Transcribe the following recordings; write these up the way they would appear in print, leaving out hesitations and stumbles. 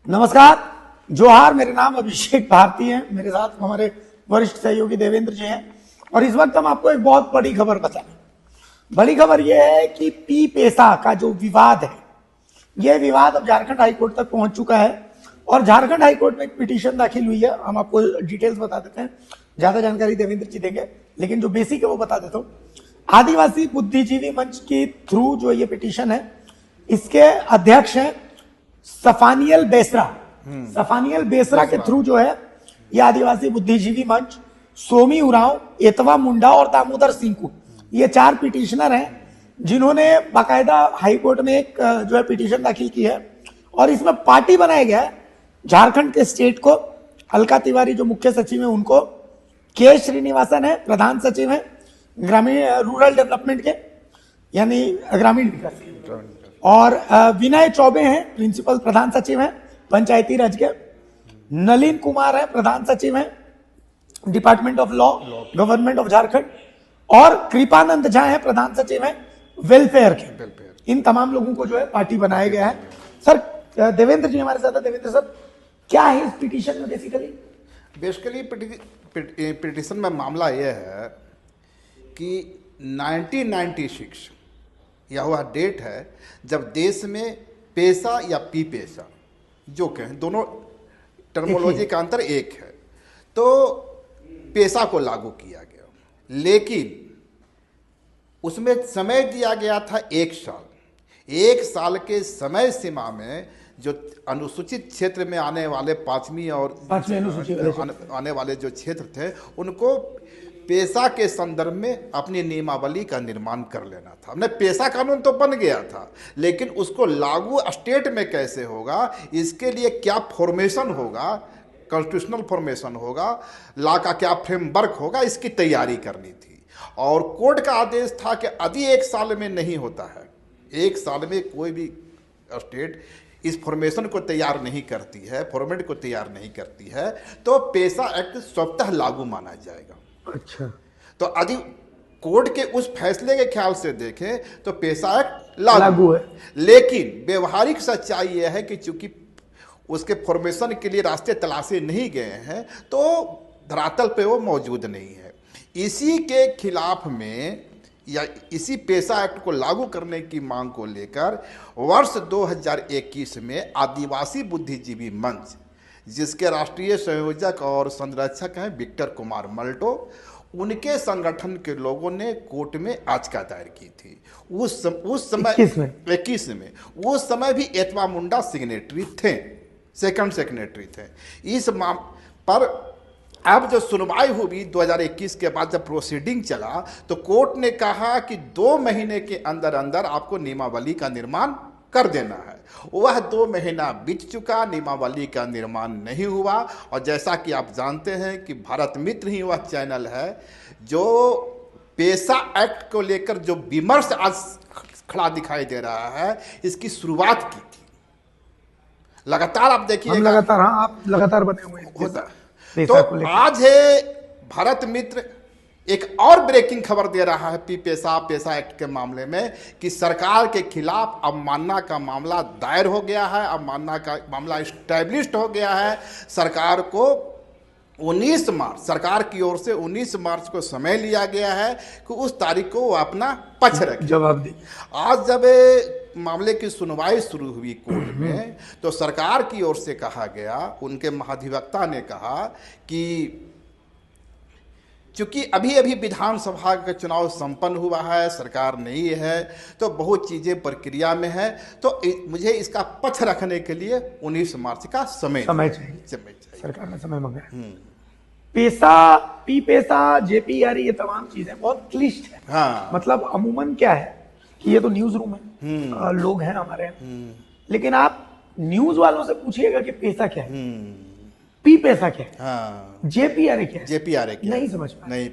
नमस्कार, जोहार। मेरे नाम अभिषेक भारती है। मेरे साथ हमारे वरिष्ठ सहयोगी देवेंद्र जी हैं और इस वक्त हम आपको एक बहुत बड़ी खबर बताएं। बड़ी खबर यह है कि पी पेसा का जो विवाद है, यह विवाद अब झारखंड हाईकोर्ट तक पहुंच चुका है और झारखंड हाईकोर्ट में एक पिटीशन दाखिल हुई है। हम आपको डिटेल्स बता देते हैं, ज्यादा जानकारी देवेंद्र जी देंगे, लेकिन जो बेसिक है वो बता देता हूँ। आदिवासी बुद्धिजीवी मंच की थ्रू जो ये पिटीशन है, इसके अध्यक्ष हैं सफानियल बेसरा। सफानियल बेसरा के थ्रू जो है ये आदिवासी बुद्धिजीवी मंच, सोमी उरांव, एतवा मुंडा और दामोदर सिंह, ये 4 पिटिशनर हैं जिन्होंने बाकायदा हाईकोर्ट में एक जो है पिटीशन दाखिल की है और इसमें पार्टी बनाया गया है झारखंड के स्टेट को। अलका तिवारी जो मुख्य सचिव है उनको, के श्रीनिवासन है प्रधान सचिव है ग्रामीण रूरल डेवलपमेंट के, यानी ग्रामीण विकास, और विनय चौबे हैं प्रिंसिपल प्रधान सचिव हैं पंचायती राज के, नलिन कुमार है प्रधान सचिव हैं department of law government of Jharkhand, और कृपानंद झा है प्रधान सचिव हैं वेलफेयर के। इन तमाम लोगों को जो है पार्टी बनाया गया है। सर, देवेंद्र जी हमारे साथ है। देवेंद्र सर, क्या है इस पिटीशन में? बेसिकली पिटीशन में मामला यह है कि 1996 यह वह डेट है जब देश में पेशा या पी पेशा जो कहें, दोनों टर्मोलॉजी का अंतर एक है, तो पेशा को लागू किया गया, लेकिन उसमें समय दिया गया था 1 साल। 1 साल के समय सीमा में जो अनुसूचित क्षेत्र में आने वाले 5वीं और आने वाले जो क्षेत्र थे, उनको पेशा के संदर्भ में अपनी नियमावली का निर्माण कर लेना था। हमने पेशा कानून तो बन गया था, लेकिन उसको लागू स्टेट में कैसे होगा, इसके लिए क्या फॉर्मेशन होगा, कॉन्स्टिट्यूशनल फॉर्मेशन होगा, लॉ का क्या फ्रेमवर्क होगा, इसकी तैयारी करनी थी। और कोर्ट का आदेश था कि यदि 1 साल में नहीं होता है, 1 साल में कोई भी स्टेट इस फॉर्मेशन को तैयार नहीं करती है, फॉर्मेट को तैयार नहीं करती है, तो पेशा एक्ट स्वतः लागू माना जाएगा। अच्छा, तो यदि कोर्ट के उस फैसले के ख्याल से देखें तो पेशा एक्ट लागू है, लेकिन व्यवहारिक सच्चाई यह है कि चूंकि उसके फॉर्मेशन के लिए रास्ते तलाशे नहीं गए हैं, तो धरातल पे वो मौजूद नहीं है। इसी के खिलाफ में या इसी पेशा एक्ट को लागू करने की मांग को लेकर वर्ष 2021 में आदिवासी बुद्धिजीवी मंच, जिसके राष्ट्रीय संयोजक और संरक्षक हैं विक्टर कुमार मल्टो, उनके संगठन के लोगों ने कोर्ट में याचिका दायर की थी। उस समय 21 में उस समय भी एतवा मुंडा सिग्नेटरी थे, सेकंड सेक्रेटरी थे इस पर। अब जो सुनवाई हुई 2021 के बाद जब प्रोसीडिंग चला, तो कोर्ट ने कहा कि 2 महीने के अंदर अंदर आपको नियमावली का निर्माण कर देना है। वह 2 महीना बीत चुका, नियमावली का निर्माण नहीं हुआ। और जैसा कि आप जानते हैं कि भारत मित्र ही वह चैनल है जो पेशा एक्ट को लेकर जो विमर्श आज खड़ा दिखाई दे रहा है, इसकी शुरुआत की थी। लगातार आप देखिए, लगातार, हाँ, आप लगातार बने हुए हैं। तो आज है भारत मित्र एक और ब्रेकिंग खबर दे रहा है पेशा एक्ट के मामले में कि सरकार के खिलाफ अवमानना का मामला दायर हो गया है, अवमानना का मामला इस्टेब्लिश्ड हो गया है। सरकार को 19 मार्च, सरकार की ओर से 19 मार्च को समय लिया गया है कि उस तारीख को वो अपना पक्ष रखे, जवाब दे। आज जब मामले की सुनवाई शुरू हुई कोर्ट में, तो सरकार की ओर से कहा गया, उनके महाधिवक्ता ने कहा कि चूंकि अभी अभी विधानसभा का चुनाव संपन्न हुआ है, सरकार नहीं है, तो बहुत चीज़ें प्रक्रिया में है, तो मुझे इसका पक्ष रखने के लिए 19 मार्च का समय चाहिए। सरकार ने समय मांगा। पेशा, पी पेशा, जेपीआर, ये तमाम चीजें बहुत क्लिष्ट है। हाँ। मतलब अमूमन क्या है कि ये तो न्यूज रूम है, लोग हैं हमारे, लेकिन आप न्यूज वालों से पूछिएगा कि पेशा क्या है, पी पेशा क्या है, हाँ, जेपीआर क्या है, जेपीआर क्या नहीं समझ पाए। नहीं,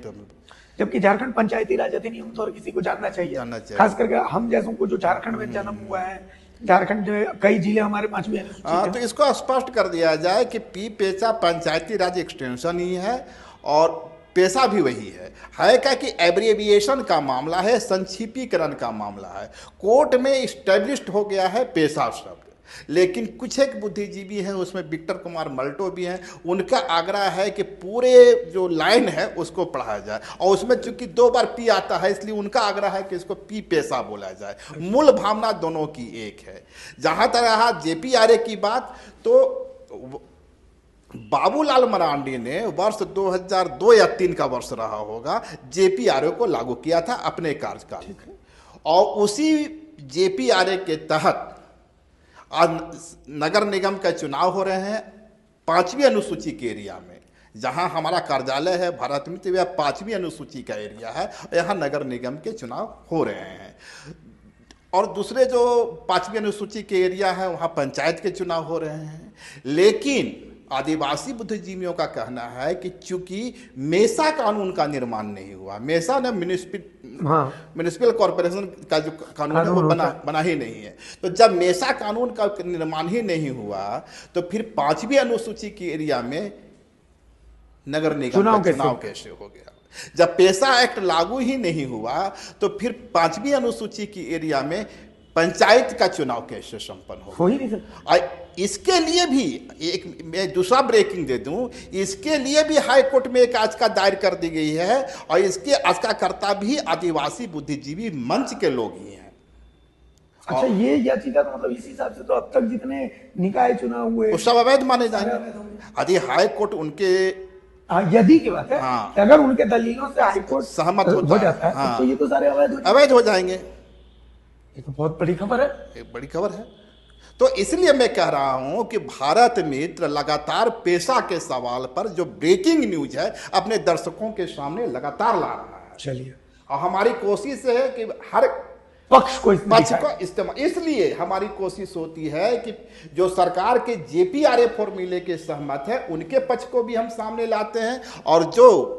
जबकि झारखंड पंचायती राज अधिनियम तो हर किसी को जानना चाहिए, खास करके हम जैसों को जो झारखंड में जन्म हुआ है। झारखंड में कई जिले हमारे 5वीं अनुसूची तो इसको स्पष्ट कर दिया जाए कि पी पेशा पंचायती राज एक्सटेंशन ही है और पेशा भी वही है क्या कि एब्रिविएशन का मामला है, संक्षिप्तीकरण का मामला है। कोर्ट में इस्टेब्लिश्ड हो गया है पेशा शब्द, लेकिन कुछ एक बुद्धिजीवी हैं, उसमें विक्टर कुमार मल्टो भी हैं, उनका आग्रह है कि पूरे जो लाइन है उसको पढ़ाया जाए, और उसमें चूंकि 2 बार पी आता है इसलिए उनका आग्रह है कि इसको पी पेशा बोला जाए। मूल भावना दोनों की एक है। जहां तक रहा जेपी आर्य की बात, तो बाबूलाल मरांडी ने वर्ष 2002 या 3 का वर्ष रहा होगा, जेपी आर्य को लागू किया था अपने कार्यकाल में, और उसी जेपी आर्य के तहत आज नगर निगम का चुनाव हो रहे हैं 5वीं अनुसूची के एरिया में। जहां हमारा कार्यालय है भारत मित्र, वह 5वीं अनुसूची का एरिया है, यहाँ नगर निगम के चुनाव हो रहे हैं। और दूसरे जो 5वीं अनुसूची के एरिया है वहाँ पंचायत के चुनाव हो रहे हैं। लेकिन आदिवासी बुद्धिजीवियों का कहना है कि चूंकि मेसा कानून का निर्माण नहीं हुआ, मेसा ने म्यूनिसिपल कॉरपोरेशन का जो कानून है वो बना ही नहीं है, तो जब मेसा कानून का निर्माण ही नहीं हुआ तो फिर 5वीं अनुसूची के एरिया में नगर निगम का चुनाव कैसे हो गया? जब पेशा एक्ट लागू ही नहीं हुआ तो फिर 5वीं अनुसूची की एरिया में पंचायत का चुनाव कैसे संपन्न हो ही नहीं सकता। इसके लिए भी एक मैं दूसरा ब्रेकिंग दे दूं, इसके लिए भी हाई कोर्ट में एक याचिका दायर कर दी गई है, और इसके याचिकाकर्ता भी आदिवासी बुद्धिजीवी मंच के लोग ही हैं। अच्छा, ये याचिका तो मतलब इस हिसाब से तो अब तक जितने निकाय चुनाव हुए वो सब अवैध माने जाएंगे। यदि हाई कोर्ट उनके यदि की बात है, अगर उनके दलीलों से हाई कोर्ट सहमत हो जाता है तो ये तो सारे अवैध हो जाएंगे। ये तो बहुत बड़ी खबर है, एक बड़ी खबर है। तो इसलिए मैं कह रहा हूं कि भारत मित्र लगातार पेशा के सवाल पर जो ब्रेकिंग न्यूज है अपने दर्शकों के सामने लगातार ला रहा है। चलिए, और हमारी कोशिश है कि हर पक्ष को इस्तेमाल, इसलिए हमारी कोशिश होती है कि जो सरकार के जेपी आर्य फॉर्मूले के सहमत है उनके पक्ष को भी हम सामने लाते हैं, और जो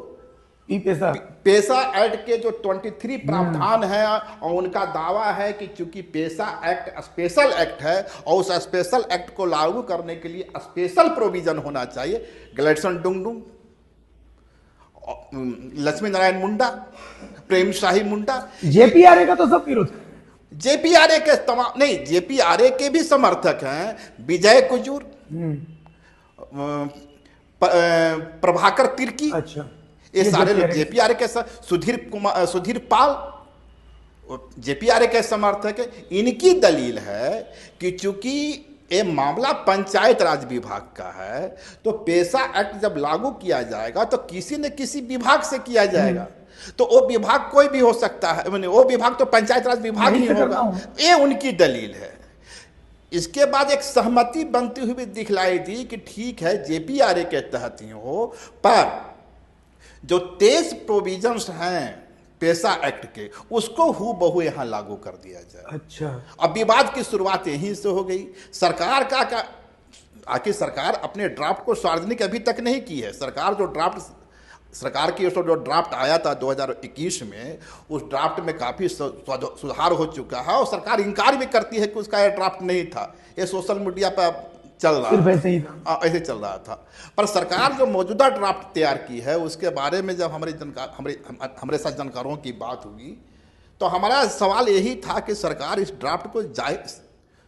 पेशा एक्ट के जो 23 प्रावधान है और उनका दावा है कि चूंकि पेशा एक्ट स्पेशल एक्ट है और उस स्पेशल एक्ट को लागू करने के लिए स्पेशल प्रोविजन होना चाहिए। गलेडसन डुंगडुंग, लक्ष्मी नारायण मुंडा, प्रेम शाही मुंडा, जेपी आर्य का तो सब विरोध है। जेपी आर्य के तमाम नहीं, जेपी आर्य के भी समर्थक हैं विजय कुजूर, प्रभाकर तिर्की, अच्छा, ये सारे लोग जेपी आर्य के सुधीर पाल जेपी आर्य के समर्थक है। इनकी दलील है कि चूंकि ये मामला पंचायत राज विभाग का है तो पेशा एक्ट जब लागू किया जाएगा तो किसी न किसी विभाग से किया जाएगा, तो वो विभाग कोई भी हो सकता है, वो विभाग तो पंचायत राज विभाग ही होगा। ये उनकी दलील है। इसके बाद एक सहमति बनती हुई दिखलाई दी कि ठीक है जेपी आर्य के तहत ही हो, पर जो 23 प्रोविजंस हैं पेशा एक्ट के उसको हूबहू यहां लागू कर दिया जाए। अच्छा, अब विवाद की शुरुआत यहीं से हो गई। सरकार का आखिर सरकार अपने ड्राफ्ट को सार्वजनिक अभी तक नहीं की है। सरकार की जो ड्राफ्ट आया था 2021 में, उस ड्राफ्ट में काफ़ी सुधार हो चुका है, और सरकार इनकार भी करती है कि उसका यह ड्राफ्ट नहीं था, ये सोशल मीडिया पर चल रहा था, ऐसे चल रहा था। पर सरकार जो मौजूदा ड्राफ्ट तैयार की है उसके बारे में जब हमारे साथ जानकारों की बात हुई तो हमारा सवाल यही था कि सरकार इस ड्राफ्ट को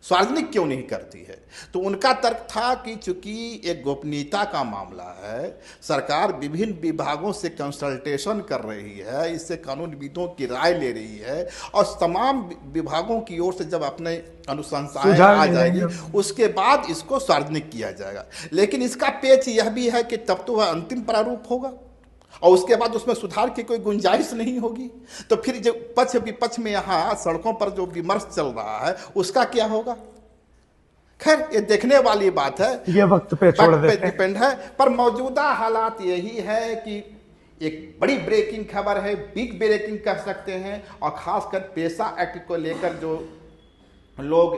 सार्वजनिक क्यों नहीं करती है। तो उनका तर्क था कि चूंकि एक गोपनीयता का मामला है, सरकार विभिन्न विभागों से कंसल्टेशन कर रही है, इससे कानूनविदों की राय ले रही है, और तमाम विभागों की ओर से जब अपने अनुशंसाएं आ जाएगी उसके बाद इसको सार्वजनिक किया जाएगा। लेकिन इसका पेच यह भी है कि तब तो वह अंतिम प्रारूप होगा और उसके बाद उसमें सुधार की कोई गुंजाइश नहीं होगी। तो फिर जो पक्ष विपक्ष में यहाँ सड़कों पर जो विमर्श चल रहा है उसका क्या होगा? खैर ये देखने वाली बात है, ये वक्त पे छोड़ देते हैं। डिपेंड है। पर मौजूदा हालात यही है कि एक बड़ी ब्रेकिंग खबर है, बिग ब्रेकिंग कह सकते हैं, और खासकर पेशा एक्ट को लेकर जो लोग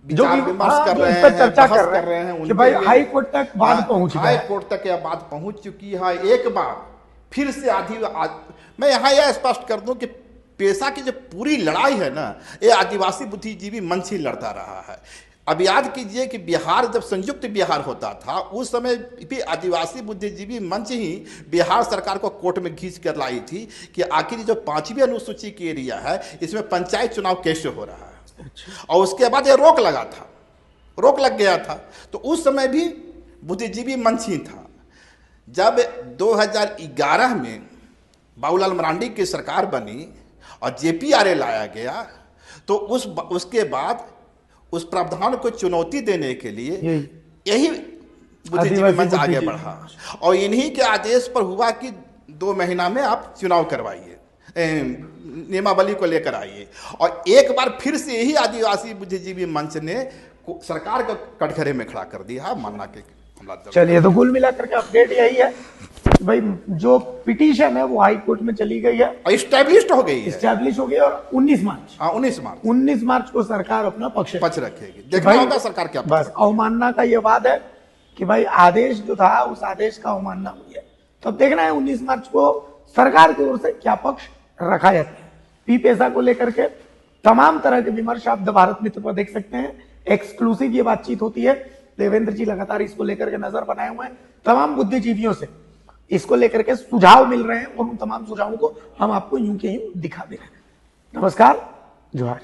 विचार विमर्श कर रहे हैं, चर्चा कर रहे हैं कि भाई हाई कोर्ट तक बात पहुंच गई, हाई कोर्ट तक यह बात पहुंच चुकी है। एक बार फिर से मैं यहाँ यह स्पष्ट कर दूं कि पेशा की जो पूरी लड़ाई है ना, ये आदिवासी बुद्धिजीवी मंच ही लड़ता रहा है। अब याद कीजिए कि बिहार जब संयुक्त बिहार होता था उस समय भी आदिवासी बुद्धिजीवी मंच ही बिहार सरकार को कोर्ट में खींच कर लाई थी कि आखिर जो 5वीं अनुसूची की एरिया है इसमें पंचायत चुनाव कैसे हो रहा है। और उसके बाद ये रोक लगा था, रोक लग गया था। तो उस समय भी बुद्धिजीवी मंच ही था। जब 2011 में बाबूलाल मरांडी की सरकार बनी और जेपीआरए लाया गया, तो उसके बाद उस प्रावधान को चुनौती देने के लिए यही बुद्धिजीवी मंच आगे बढ़ा और इन्हीं के आदेश पर हुआ कि 2 महीना में आप चुनाव करवाइए, नियमावली को लेकर आइए। और एक बार फिर से यही आदिवासी बुद्धिजीवी मंच ने सरकार को कटघरे में खड़ा कर दिया, मानना के हमला। चलिए, तो कुल मिलाकर के अपडेट यही है भाई, जो पिटीशन है वो हाई कोर्ट में चली गई है और इस्टेब्लिश हो गई है और 19 मार्च को सरकार अपना पक्ष रखेगी। देखना होगा सरकार क्या। बस अवमानना का ये वाद है कि भाई आदेश जो था उस आदेश का अवमानना हुई है। तो अब देखना है 19 मार्च को सरकार की ओर से क्या पक्ष रखा जाता है। पी पेसा को लेकर के तमाम तरह के विमर्श आप द भारत मित्र पर देख सकते हैं। एक्सक्लूसिव ये बातचीत होती है। देवेंद्र जी लगातार इसको लेकर के नजर बनाए हुए हैं। तमाम बुद्धिजीवियों से इसको लेकर के सुझाव मिल रहे हैं और उन तमाम सुझावों को हम आपको यूं के यूं दिखा दे रहे हैं। नमस्कार, जोहार।